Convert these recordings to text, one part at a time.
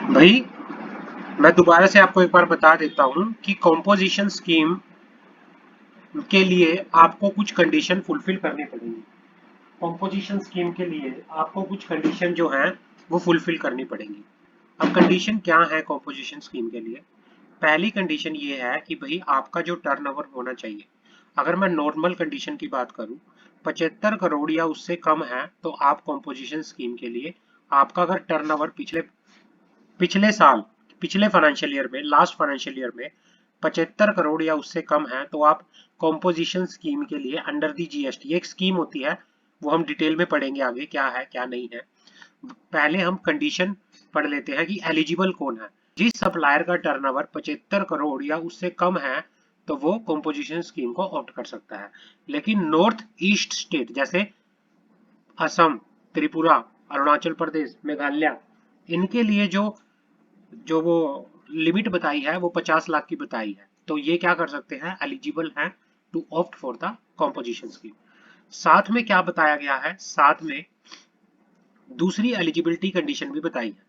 भाई मैं दोबारा से आपको एक बार बता देता हूँ कि कॉम्पोजिशन स्कीम के लिए आपको कुछ कंडीशन फुलफिल करनी पड़ेगी। कॉम्पोजिशन स्कीम के लिए आपको कुछ कंडीशन जो है वो फुलफिल करनी पड़ेगी। अब कंडीशन क्या है कॉम्पोजिशन स्कीम के लिए? पहली कंडीशन ये है कि भाई आपका जो टर्नओवर होना चाहिए, अगर मैं नॉर्मल कंडीशन की बात करूं 75 करोड़ या उससे कम है तो आप कॉम्पोजिशन स्कीम के लिए, आपका अगर टर्नओवर पिछले पिछले साल पिछले फाइनेंशियल ईयर में, लास्ट फाइनेंशियल ईयर में 75 करोड़ या उससे कम है तो आप कॉम्पोजिशन स्कीम के लिए अंडर दी जीएसटी, एक स्कीम होती है वो हम डिटेल में पढ़ेंगे आगे क्या है क्या नहीं है। पहले हम कंडीशन पढ़ लेते हैं कि एलिजिबल कौन है। जिस सप्लायर का टर्नओवर 75 करोड़ या उससे कम है तो वो कॉम्पोजिशन स्कीम को ऑप्ट कर सकता है। लेकिन नॉर्थ ईस्ट स्टेट जैसे असम, त्रिपुरा, अरुणाचल प्रदेश, मेघालय, इनके लिए जो जो वो लिमिट बताई है वो 50 लाख की बताई है, तो ये क्या कर सकते हैं, एलिजिबल हैं to opt for the composition scheme. साथ में क्या बताया गया है, साथ में दूसरी एलिजिबिलिटी कंडीशन भी बताई है।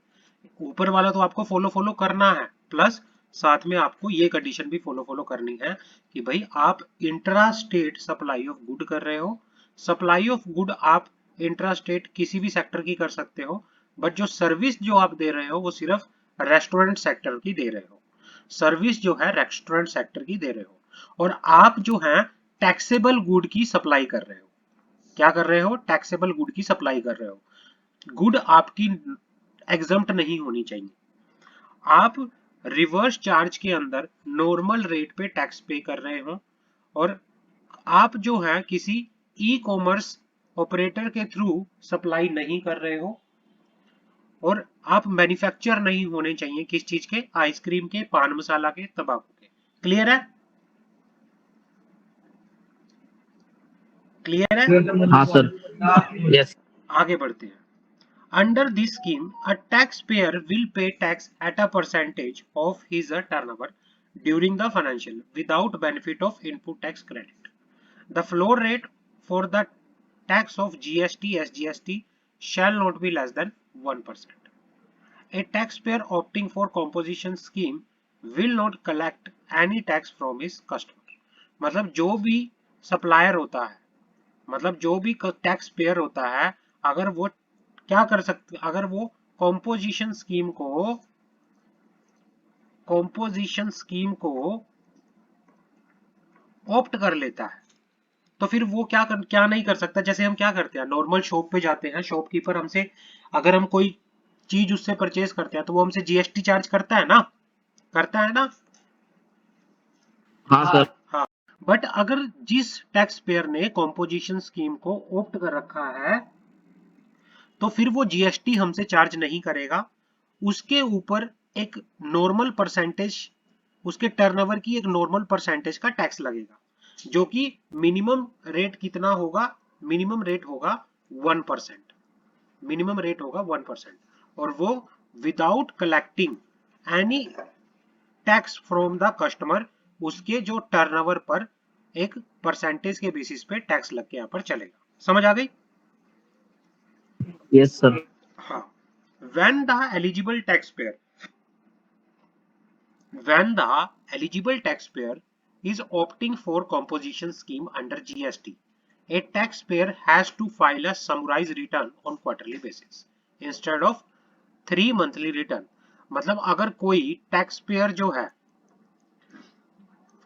ऊपर वाला तो आपको फॉलो फॉलो करना है, प्लस साथ में आपको ये कंडीशन भी फॉलो करनी है कि भाई आप intra state supply of good कर रहे हो। सप्लाई ऑफ गुड आप इंट्रा स्टेट किसी भी सेक्टर की कर सकते हो, बट जो सर्विस जो आप दे रहे हो वो सिर्फ रेस्टोरेंट सेक्टर की दे रहे हो। सर्विस जो है रेस्टोरेंट सेक्टर की दे रहे हो, और आप जो है टैक्सेबल गुड की सप्लाई कर रहे हो। क्या कर रहे हो, टैक्सेबल गुड की सप्लाई कर रहे हो। गुड आपकी एग्जम्प्ट नहीं होनी चाहिए। आप रिवर्स चार्ज के अंदर नॉर्मल रेट पे टैक्स पे कर रहे हो, और आप जो है किसी ई कॉमर्स ऑपरेटर के थ्रू सप्लाई नहीं कर रहे हो, और आप मैन्युफैक्चर नहीं होने चाहिए किस चीज के, आइसक्रीम के, पान मसाला के, तंबाकू के। क्लियर है? क्लियर है? हाँ सर। यस। आगे बढ़ते हैं। Under this scheme, a taxpayer will pay tax at a percentage of his turnover during the financial without benefit of input tax credit. The floor rate for the tax of GST SGST shall not be less than 1%. A taxpayer opting for composition scheme will not collect any tax from his customer. मतलब जो भी supplier होता है, मतलब जो भी tax payer होता है, अगर वो क्या कर सकते, अगर वो कॉम्पोजिशन स्कीम को कॉम्पोजिशन स्कीम को ऑप्ट कर लेता है तो फिर वो क्या नहीं कर सकता। जैसे हम क्या करते हैं, नॉर्मल शॉप पे जाते हैं, शॉपकीपर हमसे अगर हम कोई चीज उससे परचेज करते हैं तो वो हमसे जीएसटी चार्ज करता है ना, करता है ना। हाँ सर। हाँ, बट अगर जिस टैक्स पेयर ने कॉम्पोजिशन स्कीम को ऑप्ट कर रखा है तो फिर वो जीएसटी हमसे चार्ज नहीं करेगा। उसके ऊपर एक नॉर्मल परसेंटेज, उसके टर्नओवर की एक नॉर्मल परसेंटेज का टैक्स लगेगा, जो कि मिनिमम रेट कितना होगा, मिनिमम रेट होगा 1%। मिनिमम रेट होगा 1%, और वो without collecting any tax from the customer, उसके जो टर्नओवर पर एक परसेंटेज के बेसिस पे टैक्स लग के यहाँ पर चलेगा। समझ आ गई? Yes sir. हाँ। when the eligible taxpayer when the eligible taxpayer is opting for composition scheme under GST, a taxpayer has to file a summarized return on quarterly basis instead of 3 monthly return। मतलब अगर कोई tax payer जो है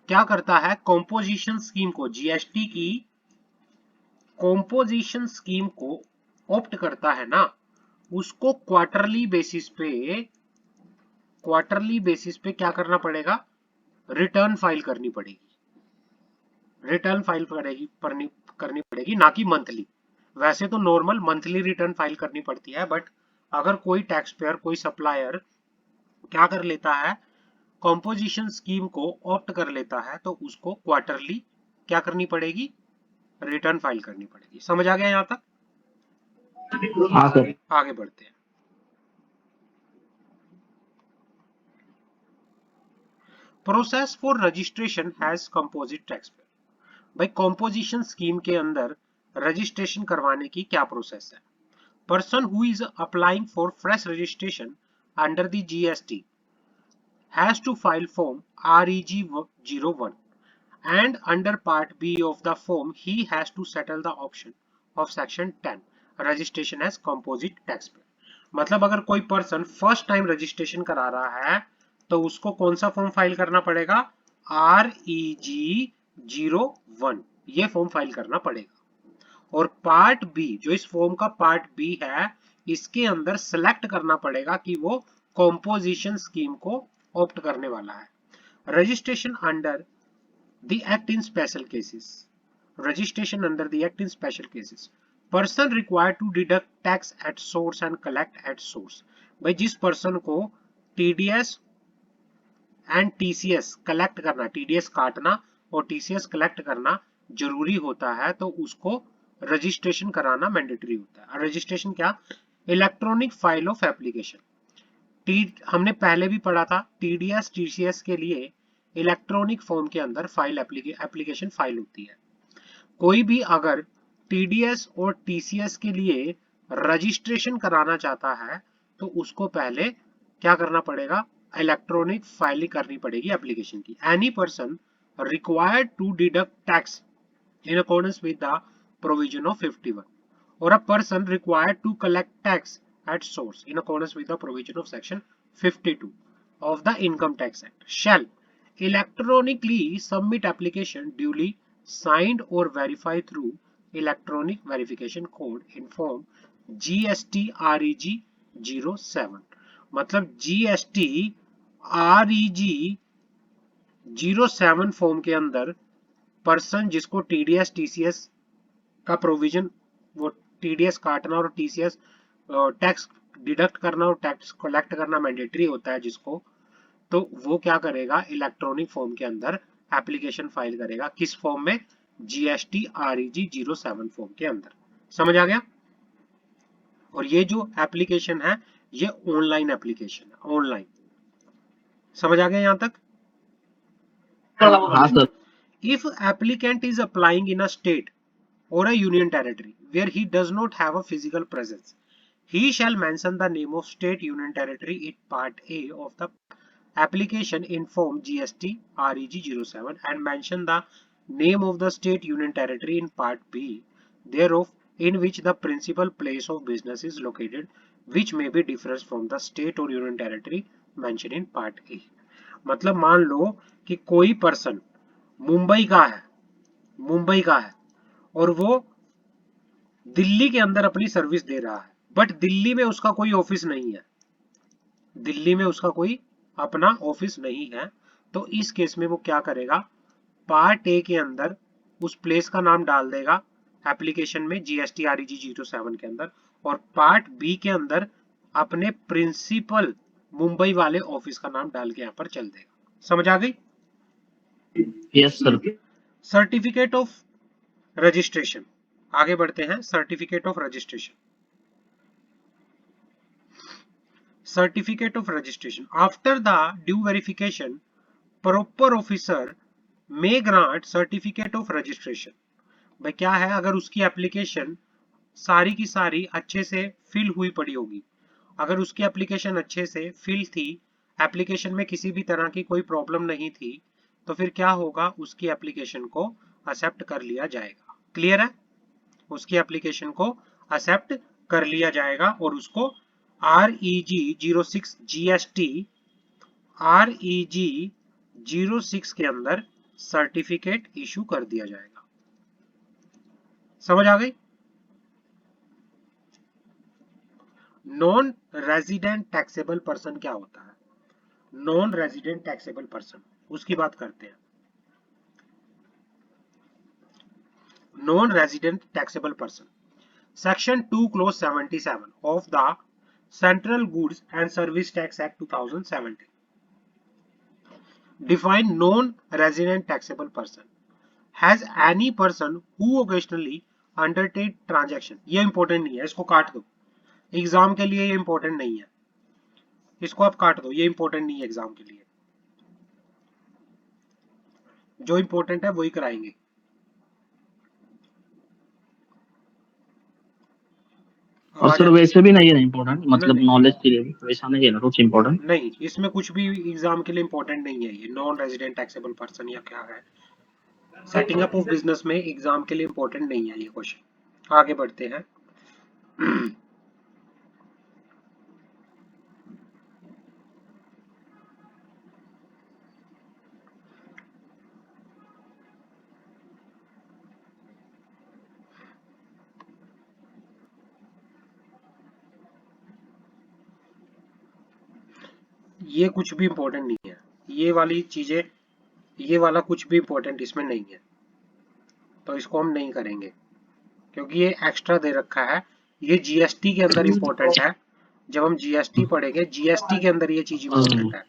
क्या करता है, composition scheme को, GST की कॉम्पोजिशन स्कीम को ऑप्ट करता है ना, उसको क्वार्टरली बेसिस पे क्या करना पड़ेगा, रिटर्न फाइल करनी पड़ेगी। रिटर्न फाइल करनी पड़ेगी, ना कि मंथली। वैसे तो नॉर्मल मंथली रिटर्न फाइल करनी पड़ती है, बट अगर कोई टैक्स पेयर, कोई सप्लायर क्या कर लेता है, कॉम्पोजिशन स्कीम को ऑप्ट कर लेता है तो उसको क्वार्टरली क्या करनी पड़ेगी, रिटर्न फाइल करनी पड़ेगी। समझ आ गया यहां तक? हाँ सर। आगे बढ़ते हैं। Process for registration has composite tax payer. भाई कॉम्पोजिशन स्कीम के अंदर रजिस्ट्रेशन करवाने की क्या प्रोसेस है? Person who is applying for fresh registration under the GST has to file form REG01, and under part B of the form he has to settle the option of section 10 registration as composite taxpayer. मतलब अगर कोई person first time registration करा रहा है तो उसको कौन सा फॉर्म फाइल करना पड़ेगा? REG01 ये फॉर्म फाइल करना पड़ेगा। और पार्ट बी, जो इस फॉर्म का पार्ट बी है, इसके अंदर सेलेक्ट करना पड़ेगा कि वो कॉम्पोजिशन स्कीम को ऑप्ट करने वाला है। Registration under the act in special cases. Registration under the act in special cases. Person required to deduct tax at source and collect at source. भाई जिस पर्सन को TDS एंड TCS कलेक्ट करना, TDS काटना और TCS collect करना जरूरी होता है, तो उसको रजिस्ट्रेशन कराना मैंडेटरी होता है। रजिस्ट्रेशन क्या? Electronic file of application. हमने पहले भी पढ़ा था, TDS TCS के लिए इलेक्ट्रॉनिक फॉर्म के अंदर फाइल एप्लीकेशन फाइल होती है। कोई भी अगर TDS और TCS के लिए रजिस्ट्रेशन कराना चाहता है तो उसको पहले क्या करना पड़ेगा? इलेक्ट्रॉनिक फाइलिंग करनी पड़ेगी एप्लीकेशन की। Any person required to deduct tax in accordance with the provision of 51, or a person required to collect tax at source in accordance with the provision of section 52 of the Income Tax Act shall electronically submit application duly signed or verified through electronic verification code in form GST REG 07। मतलब GST REG 07 form के अंदर person जिसको TDS TCS का provision, वो TDS काटना और TCS tax deduct करना और टैक्स कलेक्ट करना मैंडेटरी होता है जिसको, तो वो क्या करेगा? इलेक्ट्रॉनिक फॉर्म के अंदर एप्लीकेशन फाइल करेगा। किस फॉर्म में? GST REG 07 फॉर्म के अंदर। समझ आ गया? और ये जो एप्लीकेशन है ये ऑनलाइन एप्लीकेशन है, ऑनलाइन। समझ आ गया यहां तक? हाँ sir. If applicant is applying in a state or a union territory where he does not have a physical presence, he shall mention the name of state union territory in part A of the application in form GST REG 07 and mention the name of the state union territory in part B thereof in which the principal place of business is located, which may be different from the state or union territory mentioned in part A। मतलब मान लो कि कोई person Mumbai का है, मुंबई का है और वो दिल्ली के अंदर अपनी सर्विस दे रहा है, बट दिल्ली में उसका कोई ऑफिस नहीं है, दिल्ली में उसका कोई अपना ऑफिस नहीं है, तो इस केस में वो क्या करेगा? पार्ट ए के अंदर उस प्लेस का नाम डाल देगा एप्लीकेशन में GST REG 07 के अंदर, और पार्ट बी के अंदर अपने प्रिंसिपल मुंबई वाले ऑफिस का नाम डाल के यहाँ पर चल देगा। समझ आ गई? Yes sir. Certificate of registration, आगे बढ़ते हैं। Certificate of registration, certificate of registration after the due verification proper officer may grant certificate of registration. भाई क्या है? अगर उसकी एप्लीकेशन सारी की सारी अच्छे से फिल हुई पड़ी होगी, अगर उसकी एप्लीकेशन अच्छे से फिल थी, एप्लीकेशन में किसी भी तरह की कोई प्रॉब्लम नहीं थी, तो फिर क्या होगा? उसकी एप्लीकेशन को एक्सेप्ट कर लिया जाएगा। क्लियर है? उसकी एप्लीकेशन को एक्सेप्ट कर लिया जाएगा और उसको REG 06 GST REG 06 के अंदर सर्टिफिकेट इशू कर दिया जाएगा। समझ आ गई? नॉन रेजिडेंट टैक्सेबल पर्सन क्या होता है? नॉन रेजिडेंट टैक्सेबल पर्सन, उसकी बात करते हैं। Non resident taxable person, section 2 close 77 of the central goods and service tax act 2017 define non-resident taxable person has any person who occasionally undertake transaction। ये important नहीं है, इसको काट दो, एग्जाम के लिए ये इंपॉर्टेंट नहीं है, इसको आप काट दो, ये इंपॉर्टेंट नहीं है एग्जाम के लिए, जो इंपॉर्टेंट है वही कराएंगे। और आवाज सर वैसे भी नहीं है इम्पोर्टेंट, मतलब नहीं नॉलेज के लिए भी वैसा नहीं है ना कुछ इम्पोर्टेंट। नहीं, इसमें कुछ भी एग्जाम के लिए इम्पोर्टेंट नहीं है, ये नॉन रेजिडेंट टैक्सेबल पर्सन या क्या है, सेटिंग अप ऑफ बिजनेस में एग्जाम के लिए इम्पोर्टेंट नहीं है ये क्वेश्चन। आगे बढ़ते हैं। ये कुछ भी इम्पोर्टेंट नहीं है, ये वाली चीजें, ये वाला कुछ भी इम्पोर्टेंट इसमें नहीं है, तो इसको हम नहीं करेंगे क्योंकि ये एक्स्ट्रा दे रखा है। ये जीएसटी के अंदर इम्पोर्टेंट है, जब हम जीएसटी पढ़ेंगे जीएसटी के अंदर ये चीज इम्पोर्टेंट है,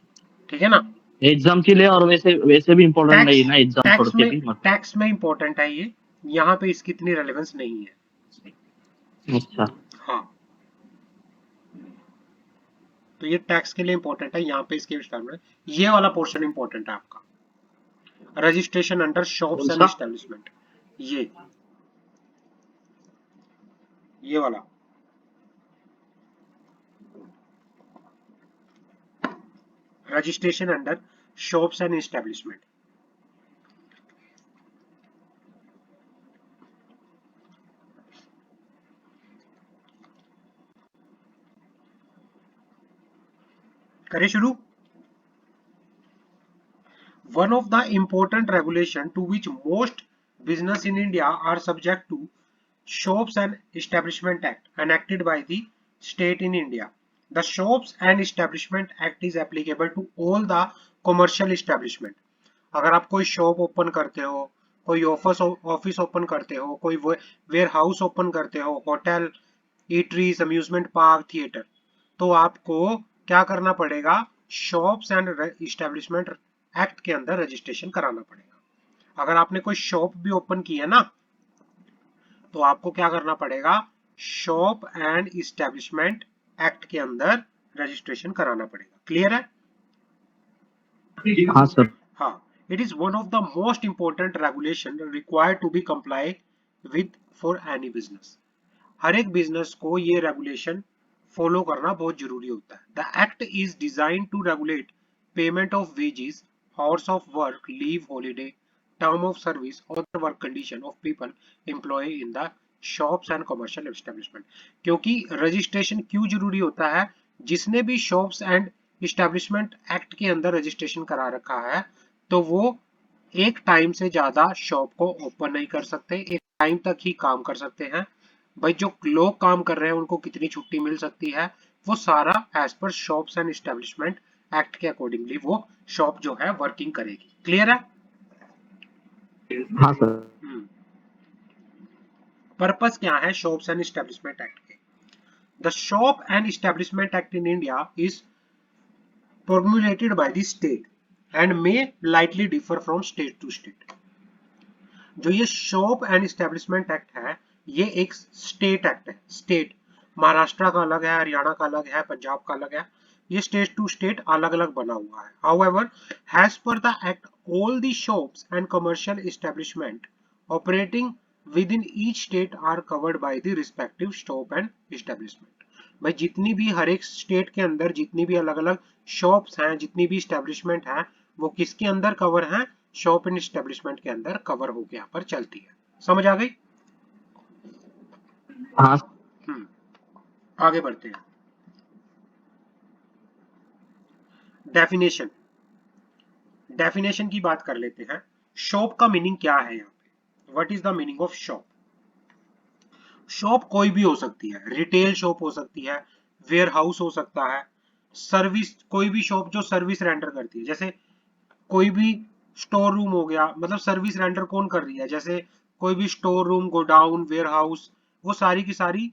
ठीक है ना। एग्जाम के लिए, और वैसे वैसे भी इम्पोर्टेंट टैक्स नहीं है ना एग्जाम छोड़ के भी मतलब। टैक्स में इम्पोर्टेंट है ये, यहाँ पे इसकी इतनी रेलेवेंस नहीं है। अच्छा। हाँ, तो ये टैक्स के लिए इम्पोर्टेंट है, यहाँ पे इसके स्टार में ये वाला पोर्शन इम्पोर्टेंट है आपका, रजिस्ट्रेशन अंडर कौन शॉप्स एंड सा? एस्टेब्लिशमेंट, ये वाला registration under shops and establishment. करें शुरू। One of the important regulation to which most business in India are subject to Shops and Establishment Act enacted by the state in India. The Shops and Establishment Act is applicable to all the commercial establishment. अगर आप कोई shop open करते हो, कोई office open करते हो, कोई ware house open करते हो, hotel, eateries, amusement park, theatre, तो आपको क्या करना पड़ेगा, शॉप्स एंड इस्टेब्लिशमेंट एक्ट के अंदर रजिस्ट्रेशन कराना पड़ेगा। अगर आपने कोई शॉप भी ओपन की है ना, तो आपको क्या करना पड़ेगा, शॉप एंड इस्टेब्लिशमेंट एक्ट के अंदर रजिस्ट्रेशन कराना पड़ेगा। क्लियर है? हाँ सर। हाँ, it is one of the most important regulation required to be comply with for any business. हर एक बिजनेस को ये रेगुलेशन फॉलो करना बहुत जरूरी होता है। The act is design to regulate payment of wages, hours of work, leave, holiday, term of service, other work condition of people employed in the shops and commercial establishment। क्योंकि registration क्यों जरूरी होता है, जिसने भी शॉप्स एंड इस्टेब्लिशमेंट एक्ट के अंदर registration करा रखा है, तो वो एक टाइम से ज्यादा शॉप को ओपन नहीं कर सकते, एक टाइम तक ही काम कर सकते हैं। भाई जो लोग काम कर रहे हैं उनको कितनी छुट्टी मिल सकती है, वो सारा as per shops and establishment act के अकॉर्डिंगली वो शॉप जो है वर्किंग करेगी। क्लियर है? हाँ सर। पर्पस क्या है शॉप्स एंड इस्टेब्लिशमेंट एक्ट के? The shop and establishment act in India is promulgated by the state and may lightly differ from state to state। जो ये शॉप एंड इस्टेब्लिशमेंट एक्ट है, ये एक स्टेट एक्ट है। State, Maharashtra का अलग है, हरियाणा का अलग है, पंजाब का अलग है, ये स्टेट टू स्टेट अलग अलग बना हुआ है। However, as per the act, all the shops and commercial establishment operating within each state are covered by the respective shop and establishment। भाई जितनी भी हर एक स्टेट के अंदर जितनी भी अलग अलग शॉप्स हैं, जितनी भी स्टैब्लिशमेंट हैं, वो किसके अंदर कवर हैं, शॉप एंड स्टैब्लिशमेंट के अंदर कवर होके यहाँ पर चलती है। समझ आ गई? हाँ। आगे बढ़ते हैं। डेफिनेशन, डेफिनेशन की बात कर लेते हैं। शॉप का मीनिंग क्या है यहाँ पे? What is the meaning of shop? Shop कोई भी हो सकती है, रिटेल शॉप हो सकती है, वेयर हाउस हो सकता है, सर्विस, कोई भी शॉप जो सर्विस रेंडर करती है, जैसे कोई भी स्टोर रूम हो गया, मतलब सर्विस रेंडर कौन कर रही है, जैसे कोई भी store room, godown, warehouse, वो सारी की सारी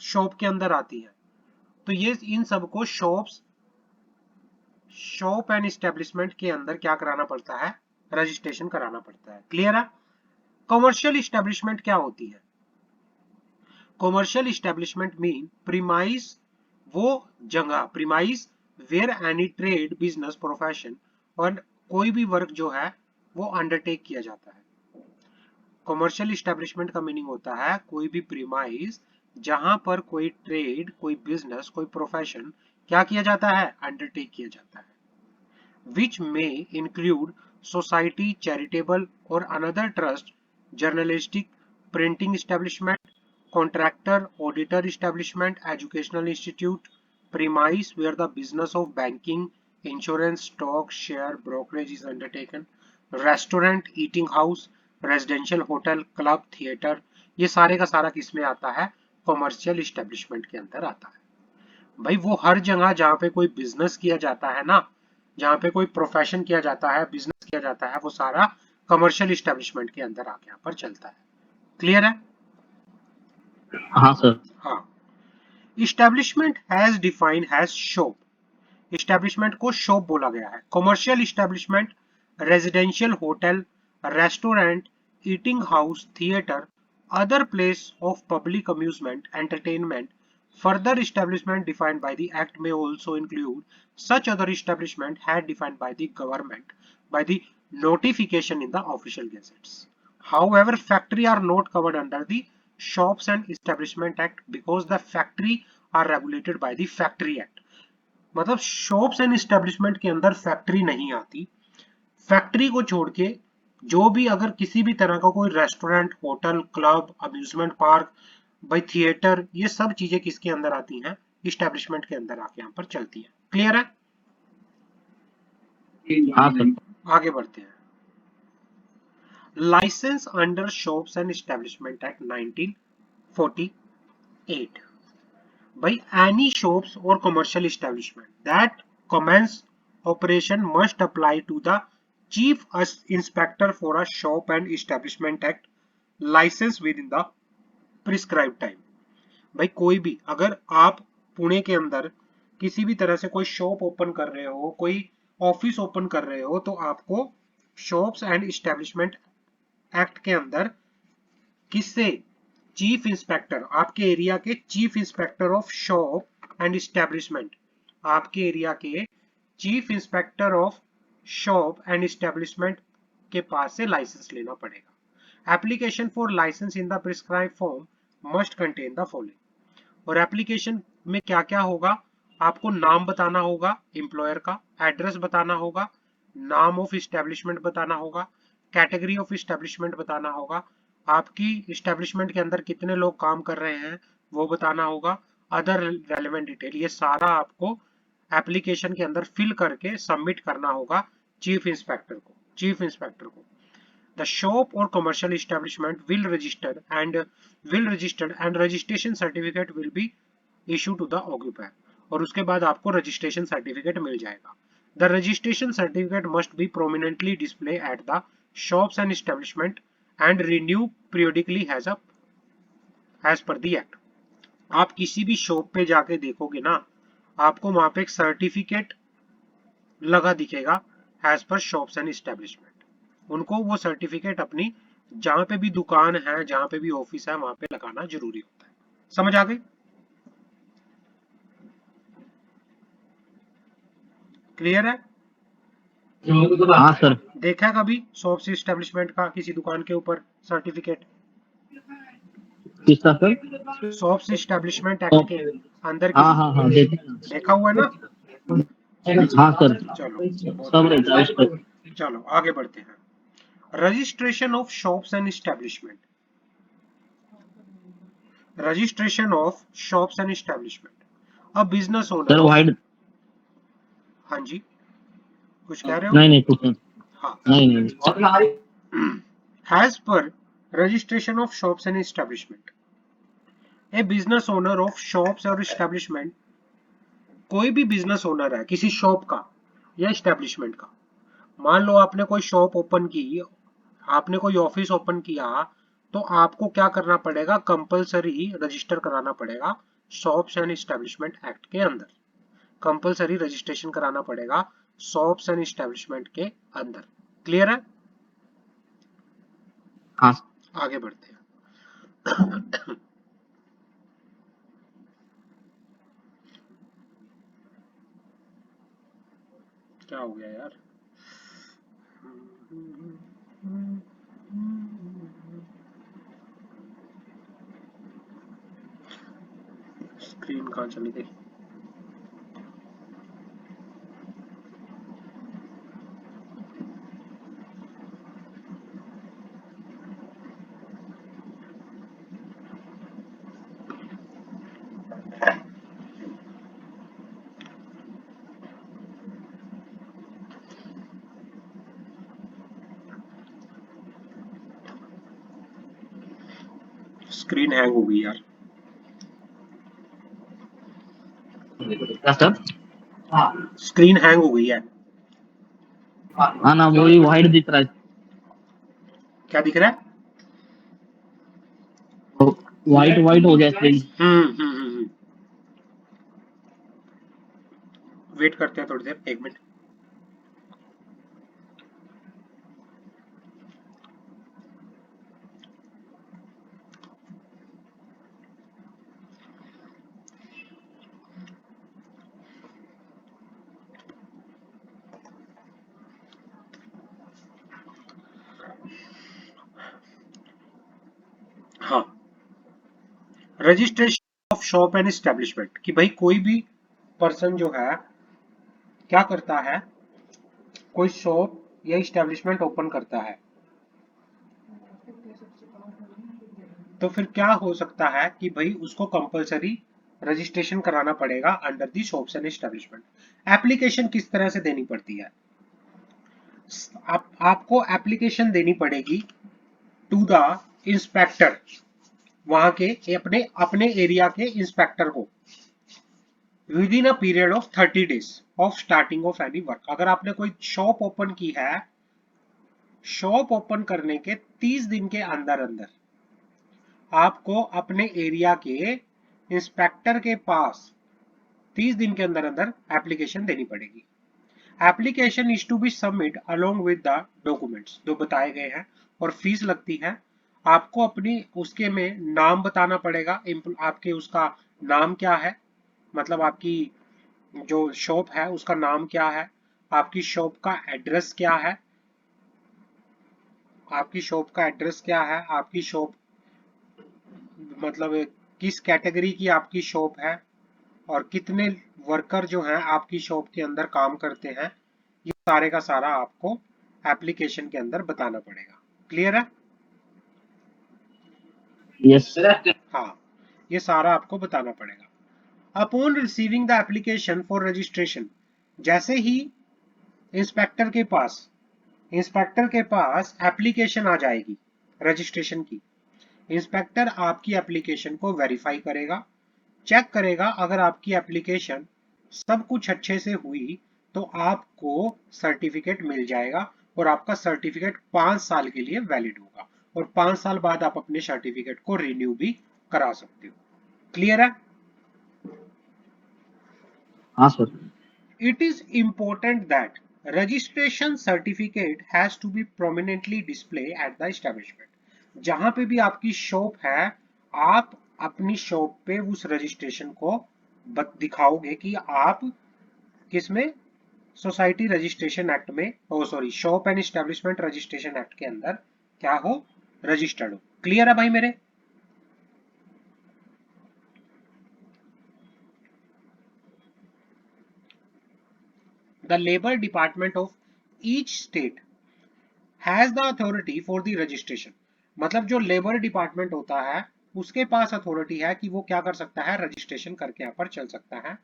शॉप के अंदर आती है। तो ये इन सबको शॉप्स, शॉप एंड एस्टेब्लिशमेंट के अंदर क्या कराना पड़ता है, रजिस्ट्रेशन कराना पड़ता है। क्लियर है? कमर्शियल एस्टेब्लिशमेंट क्या होती है? कमर्शियल एस्टेब्लिशमेंट मीन प्रीमाइस, वो जगह, premise where any trade, business, profession और कोई भी वर्क जो है वो अंडरटेक किया जाता है। कमर्शियल एस्टेब्लिशमेंट का मीनिंग होता है कोई भी प्रीमाइस जहां पर कोई ट्रेड, कोई बिजनेस, कोई प्रोफेशन क्या किया जाता है, अंडरटेक किया जाता है, which may include society, charitable or another trust, journalistic, printing establishment, contractor, auditor establishment, educational institute, premise where the business of banking, insurance, stock, share, brokerage is undertaken, restaurant, eating house, residential hotel, club, theater, ये सारे का सारा किस में आता है, commercial establishment के अंदर आता है। भाई वो हर जगह जहाँ पे कोई बिजनेस किया जाता है ना, जहाँ पे कोई प्रोफेशन किया जाता है, बिजनेस किया जाता है, वो सारा कमर्शियल इस्टेब्लिशमेंट के अंदर आके यहाँ पर चलता है। क्लियर है? हाँ सर। हाँ। Establishment has define has shop. Establishment को शॉप बोला गया है। Commercial establishment, residential hotel, restaurant, eating house, theatre, other place of public amusement, entertainment. Further establishment defined by the Act may also include such other establishment had defined by the government by the notification in the official gazettes. However, factory are not covered under the Shops and Establishment Act because the factory are regulated by the Factory Act. मतलब shops and establishment के अंदर factory नहीं आती। Factory को छोड़ के जो भी अगर किसी भी तरह का कोई restaurant, hotel, club, amusement park, भाई थिएटर, ये सब चीजें किसके अंदर आती हैं, इस्टेब्लिशमेंट के अंदर आके यहाँ पर चलती है। क्लियर है? हाँ सर। आगे बढ़ते हैं। License under shops and establishment act 1948। भाई एनी शॉप्स और commercial establishment that commence operation must apply to the chief inspector for a shop and establishment act license within the prescribed time। भाई कोई भी, अगर आप पुणे के अंदर किसी भी तरह से कोई शॉप ओपन कर रहे हो, कोई ऑफिस ओपन कर रहे हो, तो आपको शॉप्स एंड इस्टेब्लिशमेंट एक्ट के अंदर किससे, चीफ इंस्पेक्टर, आपके एरिया के chief inspector of shop and establishment, आपके एरिया के chief inspector of shop and establishment के पास से लाइसेंस लेना पड़ेगा। Application for license in the prescribe form must contain the following. और एप्लीकेशन में क्या क्या होगा, आपको नाम बताना होगा एम्प्लॉयर का, एड्रेस बताना होगा, नाम ऑफ इस्टेब्लिशमेंट बताना होगा, कैटेगरी ऑफ इस्टेब्लिशमेंट बताना होगा, आपकी इस्टेब्लिशमेंट के अंदर कितने लोग काम कर रहे हैं वो बताना होगा, अदर रेलेवेंट डिटेल, ये सारा आपको एप्लीकेशन के अंदर फिल करके सबमिट करना होगा चीफ इंस्पेक्टर को। चीफ इंस्पेक्टर को the shop or commercial establishment will register and registration certificate will be issued to the occupier। और उसके बाद आपको रजिस्ट्रेशन सर्टिफिकेट मिल जाएगा। The registration certificate must be prominently displayed at the shops and establishment and renew periodically as per the act। आप किसी भी shop पे जाके देखोगे ना, आपको वहां पे एक सर्टिफिकेट लगा दिखेगा as per shops and establishment. उनको वो सर्टिफिकेट अपनी जहां पे भी दुकान है, जहां पे भी ऑफिस है, वहां पे लगाना जरूरी होता है। समझ आ गई? क्लियर है? हाँ सर। देखा कभी शॉप्स इस्टेब्लिशमेंट का किसी दुकान के ऊपर सर्टिफिकेट? किसका सर? शॉप्स इस्टेब्लिशमेंट एक्ट के अंदर हाँ किसी, हाँ हाँ देखा हुआ है ना? हाँ सर। चलो सब रहता है उस पर। चलो आगे बढ़ते हैं। Registration of shops and establishment. Registration of shops and establishment, a business sir owner of, wide. हाँ जी कुछ कह रहे हो? नहीं नहीं कुछ नहीं। हाँ। नहीं। As per registration of shops and establishment, a business owner of shops और establishment, कोई भी बिजनेस ओनर है किसी शॉप का या एस्टेब्लिशमेंट का, मान लो आपने कोई शॉप ओपन की, आपने कोई ऑफिस ओपन किया, तो आपको क्या करना पड़ेगा, कंपलसरी रजिस्टर कराना पड़ेगा शॉप्स एंड एस्टेब्लिशमेंट एक्ट के अंदर। कंपलसरी रजिस्ट्रेशन कराना पड़ेगा शॉप्स एंड एस्टेब्लिशमेंट के अंदर। क्लियर है? हाँ। आगे बढ़ते हैं। क्या हो गया यार? कहाँ चली गई? स्क्रीन हैंग हो गई यार। क्या सर? स्क्रीन हैंग हो गई है। हाँ ना, वही वाइट दिख रहा है। क्या दिख रहा है? वाइट वाइट हो गया स्क्रीन। वेट करते हैं थोड़ी देर, 1 मिनट। हाँ, registration of shop and establishment, कि भाई कोई भी पर्सन जो है क्या करता है, कोई शॉप या एस्टेब्लिशमेंट ओपन करता है, तो फिर क्या हो सकता है कि भाई उसको कंपलसरी रजिस्ट्रेशन कराना पड़ेगा under the shops and establishment. Application किस तरह से देनी पड़ती है? आपको एप्लीकेशन देनी पड़ेगी टू द इंस्पेक्टर, वहां के अपने अपने एरिया के इंस्पेक्टर को, with in a period of 30 days of starting of any work. अगर आपने कोई शॉप ओपन की है, शॉप ओपन करने के 30 दिन के अंदर अंदर आपको अपने एरिया के इंस्पेक्टर के पास 30 दिन के अंदर अंदर एप्लीकेशन देनी पड़ेगी। Application is to be submit along with the documents जो बताए गए हैं, और फीस लगती है। आपको अपनी उसके में नाम बताना पड़ेगा, आपके उसका नाम क्या है, मतलब आपकी जो शॉप है उसका नाम क्या है, आपकी शॉप का एड्रेस क्या है, आपकी शॉप का एड्रेस क्या है, आपकी शॉप मतलब किस कैटेगरी की आपकी शॉप है, और कितने वर्कर जो हैं आपकी शॉप के अंदर काम करते हैं, ये सारे का सारा आपको एप्लीकेशन के अंदर बताना पड़ेगा। क्लियर है? Yes sir. हाँ, ये सारा आपको बताना पड़ेगा। Upon receiving the application for registration, जैसे ही इंस्पेक्टर के पास एप्लीकेशन आ जाएगी रजिस्ट्रेशन की, इंस्पेक्टर आपकी एप्लीकेशन को वेरीफाई करेगा, चेक करेगा। अगर आपकी एप्लीकेशन सब कुछ अच्छे से हुई तो आपको सर्टिफिकेट मिल जाएगा, और आपका सर्टिफिकेट 5 साल के लिए वैलिड होगा, और 5 साल बाद आप अपने सर्टिफिकेट को रिन्यू भी करा सकते हो। क्लियर है? हाँ sir. It is important that registration certificate has to be prominently displayed at the establishment. जहां पे भी आपकी शॉप है, आप अपनी शॉप पे उस रजिस्ट्रेशन को दिखाओगे कि आप किसमें, सोसाइटी रजिस्ट्रेशन एक्ट में, oh sorry, shop and establishment registration act के अंदर क्या हो, रजिस्टर्ड हो। क्लियर है भाई मेरे? The labor department of each state has the authority for the registration, मतलब जो लेबर डिपार्टमेंट होता है उसके पास अथॉरिटी है कि वो क्या कर सकता है, रजिस्ट्रेशन करके यहाँ पर चल सकता है।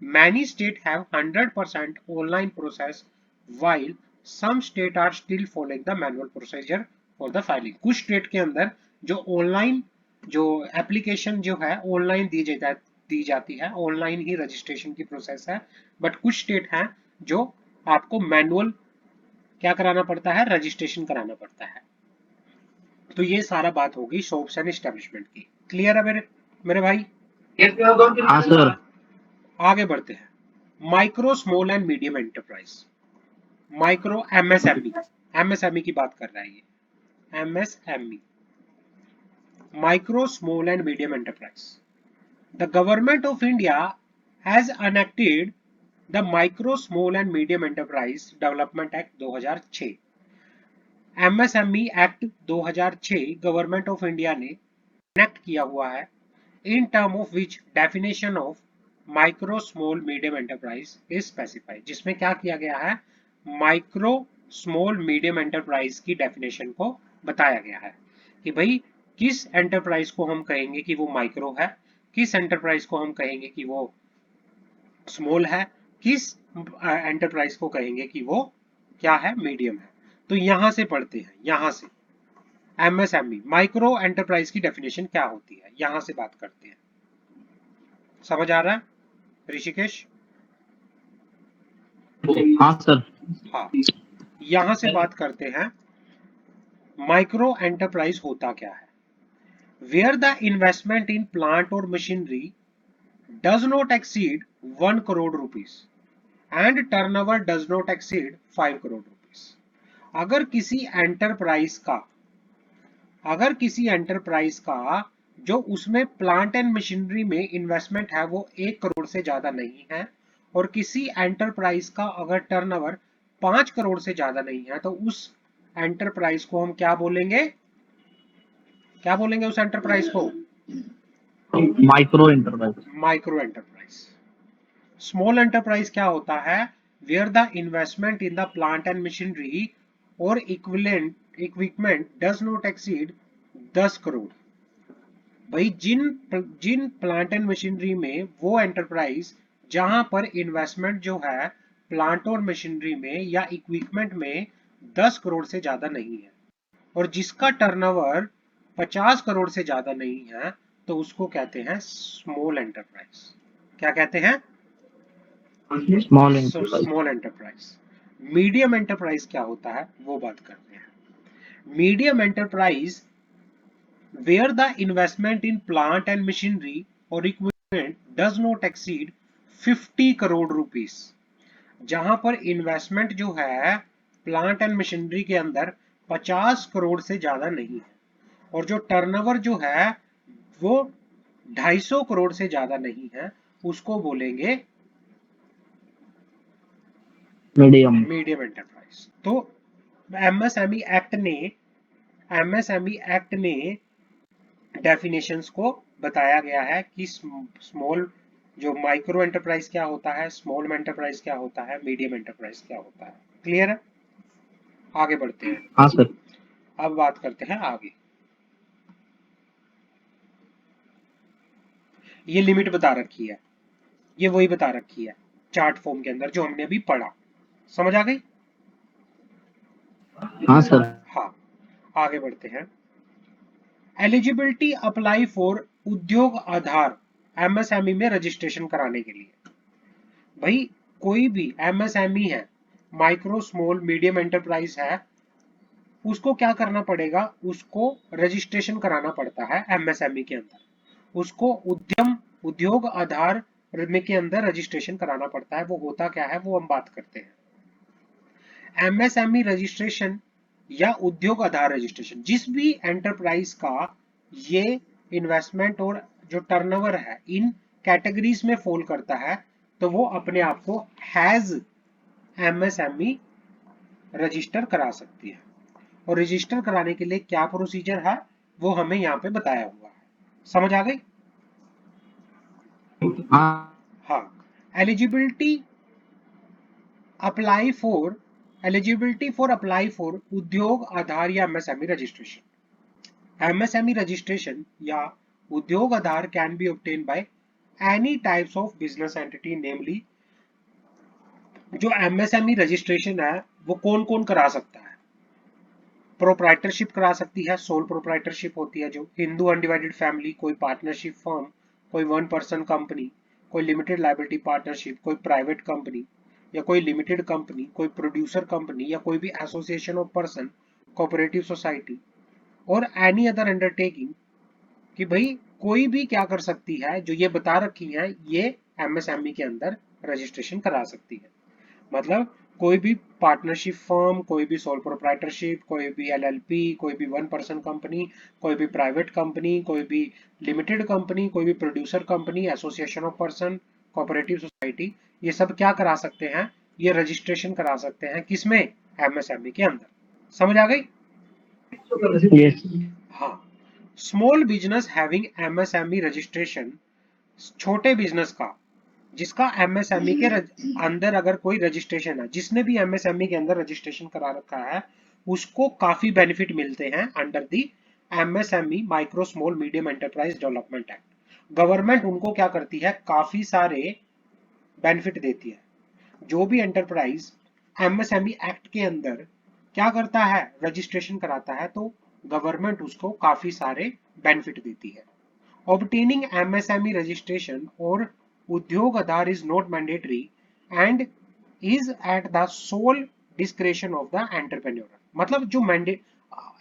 Many state have 100% online process, while some state are still following the manual procedure for the filing. कुछ स्टेट के अंदर जो ऑनलाइन जो एप्लीकेशन जो है ऑनलाइन दी जाती है, ऑनलाइन ही रजिस्ट्रेशन की प्रोसेस है, बट कुछ स्टेट हैं जो आपको मैनुअल क्या कराना पड़ता है, रजिस्ट्रेशन कराना पड़ता है। तो ये सारा बात होगी शॉप्स एंड एस्टेब्लिशमेंट की। क्लियर है मेरे मेरे भाई? हाँ सर। आगे बढ़ते हैं। Micro small and medium enterprise, micro MSME, MSME की बात कर रहा है ये, MSME, micro small and medium enterprise. The government of India has enacted the micro small and medium enterprise development act 2006। MSME act 2006 government of India ने enact किया हुआ है, in term of which definition of micro small medium enterprise is specified, जिसमें क्या किया गया है, micro small medium enterprise की डेफिनेशन को बताया गया है कि भाई किस एंटरप्राइज को हम कहेंगे कि वो माइक्रो है, किस एंटरप्राइज को हम कहेंगे कि वो स्मॉल है, किस एंटरप्राइज को कहेंगे कि वो क्या है, मीडियम है। तो यहां से पढ़ते हैं, यहां से एमएसएमई माइक्रो एंटरप्राइज की डेफिनेशन क्या होती है, यहां से बात करते हैं। समझ आ रहा है ऋषिकेश? हाँ सर। हाँ, यहां से बात करते हैं माइक्रो एंटरप्राइज होता क्या है। Where the investment in plant और machinery does not exceed 1 crore rupees and turnover does not exceed 5 crore rupees. अगर किसी एंटरप्राइज का अगर किसी एंटरप्राइज का जो उसमें प्लांट एंड मशीनरी में इन्वेस्टमेंट है वो 1 करोड़ से ज्यादा नहीं है, और किसी एंटरप्राइज का अगर टर्नओवर 5 करोड़ से ज्यादा नहीं है, तो उस एंटरप्राइज को हम क्या बोलेंगे, क्या बोलेंगे उस एंटरप्राइज को? Micro enterprise. Micro enterprise. Small enterprise क्या होता है? Where the investment in the plant and machinery और equivalent equipment does not exceed 10 crore. भाई जिन जिन प्लांट एंड मशीनरी में वो एंटरप्राइज जहां पर इन्वेस्टमेंट जो है प्लांट और मशीनरी में या इक्विपमेंट में 10 करोड़ से ज्यादा नहीं है, और जिसका टर्नओवर 50 करोड़ से ज्यादा नहीं है, तो उसको कहते हैं स्मॉल एंटरप्राइज। क्या कहते हैं? Small enterprise. Small enterprise. Medium enterprise क्या होता है वो बात करते हैं। Medium enterprise where the investment in plant and machinery or equipment does not exceed 50 crore rupees. जहां पर इन्वेस्टमेंट जो है प्लांट एंड मशीनरी के अंदर 50 करोड़ से ज्यादा नहीं है, और जो टर्नओवर जो है वो 250 करोड़ से ज्यादा नहीं है, उसको बोलेंगे मीडियम। Medium enterprise. तो एमएसएमई एक्ट ने एमएसएमई एक्ट ने डेफिनेशंस को बताया गया है कि स्मॉल जो माइक्रो एंटरप्राइज क्या होता है, स्मॉल एंटरप्राइज क्या होता है, मीडियम एंटरप्राइज क्या होता है। क्लियर है? आगे बढ़ते हैं। हाँ सर। अब बात करते हैं आगे। ये लिमिट बता रखी है, ये वही बता रखी है चार्ट फॉर्म के अंदर जो हमने अभी पढ़ा। समझ आ गई? हाँ सर। हाँ, आगे बढ़ते हैं। Eligibility apply for Udyog Aadhaar MSME में रजिस्ट्रेशन कराने के लिए। भाई कोई भी एमएसएमई है, माइक्रो स्मॉल मीडियम एंटरप्राइज है, उसको क्या करना पड़ेगा, उसको रजिस्ट्रेशन कराना पड़ता है एमएसएमई के अंदर। उसको उद्योग आधार में के अंदर रजिस्ट्रेशन कराना पड़ता है। वो होता क्या है वो हम बात करते हैं। एमएसएमई रजिस्ट्रेशन या उद्योग आधार रजिस्ट्रेशन, जिस भी एंटरप्राइज का ये इन्वेस्टमेंट और जो टर्नओवर है इन कैटेगरीज में फॉल करता है, तो वो अपने आप को हैज एमएसएमई रजिस्टर करा सकती है। और रजिस्टर कराने के लिए क्या प्रोसीजर है वो हमें यहाँ पे बताया हुआ है। समझ आ गई? हाँ हाँ। Eligibility apply for eligibility for apply for Udyog Aadhaar या एमएसएमई रजिस्ट्रेशन। एमएसएमई रजिस्ट्रेशन या Udyog Aadhaar can be obtain by any types of business entity, namely जो एमएसएमई रजिस्ट्रेशन है वो कौन कौन करा सकता है? प्रोप्राइटरशिप करा सकती है, सोल प्रोप्राइटरशिप होती है जो, हिंदू अनडिवाइडेड फैमिली, कोई पार्टनरशिप फर्म, कोई वन पर्सन कंपनी, कोई लिमिटेड लायबिलिटी पार्टनरशिप, कोई प्राइवेट कंपनी या कोई लिमिटेड कंपनी, कोई प्रोड्यूसर कंपनी या कोई भी association of person, cooperative society और एनी अदर अंडरटेकिंग। कि भाई कोई भी क्या कर सकती है, जो ये बता रखी है ये एमएसएमई के अंदर रजिस्ट्रेशन करा सकती है। मतलब कोई भी पार्टनरशिप फर्म, कोई भी सोल प्रोप्राइटरशिप, कोई भी एलएलपी, कोई भी वन पर्सन कंपनी, कोई भी प्राइवेट कंपनी, कोई भी लिमिटेड कंपनी, कोई भी producer company, association of person, cooperative society, ये सब क्या करा सकते हैं, ये रजिस्ट्रेशन करा सकते हैं किसमें? एमएसएमई के अंदर। समझ आ गई? यस। हाँ। Small business having MSME registration, छोटे बिजनेस का जिसका एमएसएमई के अंदर अगर कोई रजिस्ट्रेशन है, जिसने भी एमएसएमई के अंदर रजिस्ट्रेशन करा रखा है, उसको काफी बेनिफिट मिलते हैं under the MSME micro small medium enterprise development act. Government उनको क्या करती है, काफी सारे बेनिफिट देती है। जो भी एंटरप्राइज एमएसएमई एक्ट के अंदर क्या करता है, रजिस्ट्रेशन कराता है, तो गवर्नमेंट उसको काफी सारे बेनिफिट देती है। Obtaining MSME registration or उद्योग आधार is not mandatory and is at the sole discretion of the entrepreneur। मतलब जो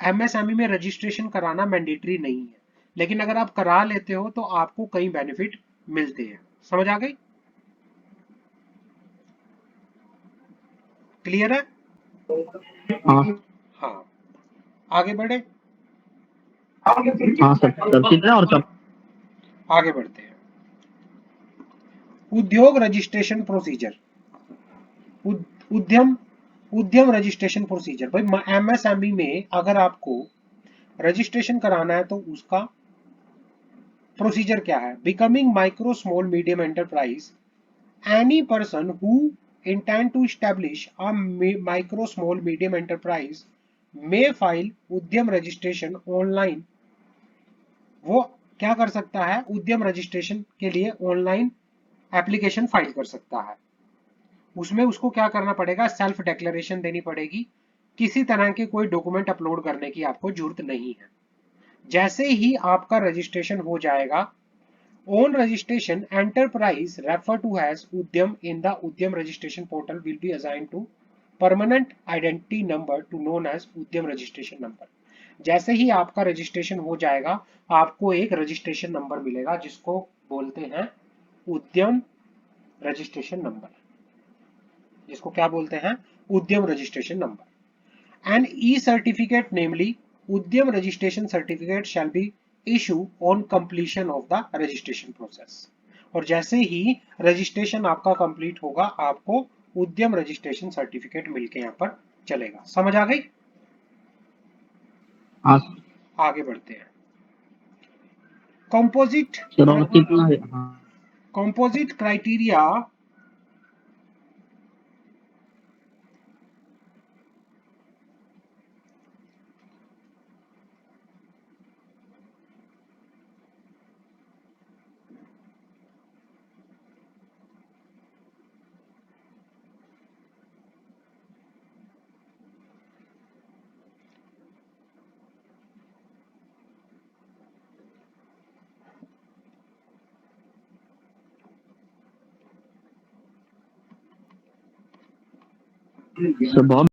एमएसएमई में रजिस्ट्रेशन कराना मैंडेटरी नहीं है, लेकिन अगर आप करा लेते हो तो आपको कई बेनिफिट मिलते हैं। समझ आ गई? क्लियर है? हाँ हाँ, आगे बढ़े। हाँ सब ठीक है। और सब आगे बढ़ते हैं। उद्योग रजिस्ट्रेशन प्रोसीजर, उद्यम उद्यम रजिस्ट्रेशन प्रोसीजर। भाई एमएसएमई में अगर आपको रजिस्ट्रेशन कराना है तो उसका प्रोसीजर क्या है? Becoming micro small medium enterprise, any person who intend to establish a micro small medium enterprise may file Udyam registration online. वो क्या कर सकता है, उद्यम रजिस्ट्रेशन के लिए ऑनलाइन एप्लीकेशन फाइल कर सकता है। उसमें उसको क्या करना पड़ेगा, सेल्फ डिक्लेरेशन देनी पड़ेगी। किसी तरह के कोई डॉक्यूमेंट अपलोड करने की आपको जरूरत नहीं है। जैसे ही आपका रजिस्ट्रेशन हो जाएगा, on registration enterprise refer to has Udyam in the Udyam registration portal will be assign to permanent identity number to known as Udyam registration number. जैसे ही आपका रजिस्ट्रेशन हो जाएगा, आपको एक रजिस्ट्रेशन नंबर मिलेगा जिसको बोलते हैं उद्यम रजिस्ट्रेशन नंबर। जिसको क्या बोलते हैं, Udyam registration number. An e certificate namely Udyam registration certificate shall be issue on completion of the registration process. और जैसे ही रजिस्ट्रेशन आपका कंप्लीट होगा, आपको उद्यम रजिस्ट्रेशन सर्टिफिकेट मिलके यहाँ पर चलेगा। समझ आ गई? हाँ आगे बढ़ते हैं। कंपोजिट चलो और कितना है? हाँ कंपोजिट क्राइटेरिया सब बहुत